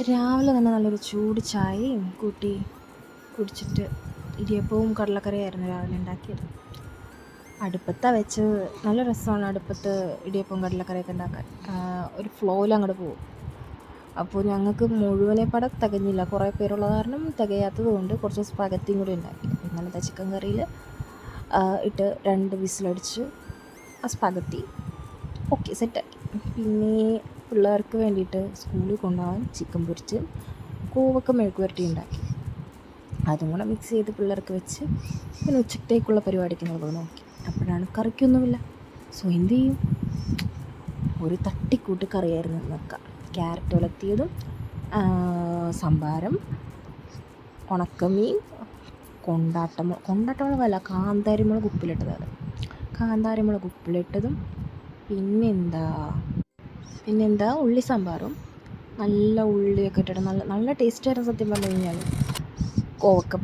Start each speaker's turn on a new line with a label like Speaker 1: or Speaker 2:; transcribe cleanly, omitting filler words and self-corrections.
Speaker 1: രാവിലെ തന്നെ നല്ലൊരു ചൂട് ചായയും കൂട്ടി കുടിച്ചിട്ട് ഇടിയപ്പവും കടലക്കറിയായിരുന്നു രാവിലെ ഉണ്ടാക്കിയത്. അടുപ്പത്താണ് വെച്ചത്. നല്ല രസമാണ് അടുപ്പത്ത് ഇടിയപ്പവും കടലക്കറിയൊക്കെ ഉണ്ടാക്കാൻ. ഒരു ഫ്ലോയിൽ അങ്ങോട്ട് പോകും. അപ്പോൾ ഞങ്ങൾക്ക് മുഴുവനെ പടം തികഞ്ഞില്ല, കുറേ പേരുള്ള കാരണം തികയാത്തത് കൊണ്ട് കുറച്ച് സ്പഗത്തിയും കൂടി ഉണ്ടാക്കി. ഇന്നലത്തെ ചിക്കൻ കറിയിൽ ഇട്ട് 2 വിസിലടിച്ച് ആ സ്പഗത്തി ഓക്കെ സെറ്റാക്കി. പിന്നെ പിള്ളേർക്ക് വേണ്ടിയിട്ട് സ്കൂളിൽ കൊണ്ടുപോകാൻ ചിക്കൻ പൊരിച്ച് കൂവക്ക മെഴുക്ക് പുരട്ടി ഉണ്ടാക്കി. അതും കൂടെ മിക്സ് ചെയ്ത് പിള്ളേർക്ക് വെച്ച് പിന്നെ ഉച്ചത്തേക്കുള്ള പരിപാടിക്ക് നമ്മൾ നോക്കി. അപ്പോഴാണ് കറിക്കൊന്നുമില്ല. സോ എന്ത് ചെയ്യും, ഒരു തട്ടിക്കൂട്ട് കറിയായിരുന്നു ഇന്നൊക്കെ. ക്യാരറ്റ് ഉലത്തിയതും സംഭാരം, ഉണക്കമീൻ, കൊണ്ടാട്ടമുളകല്ല കാന്താരിമുളക് ഉപ്പിലിട്ടത്, കാന്താരിമുളക് ഉപ്പിലിട്ടതും, പിന്നെന്താ ഉള്ളി സാമ്പാറും. നല്ല ഉള്ളിയൊക്കെ ഇട്ടിട്ട് നല്ല ടേസ്റ്റായിരുന്നു സത്യം പറഞ്ഞു കഴിഞ്ഞാൽ. കോവക്ക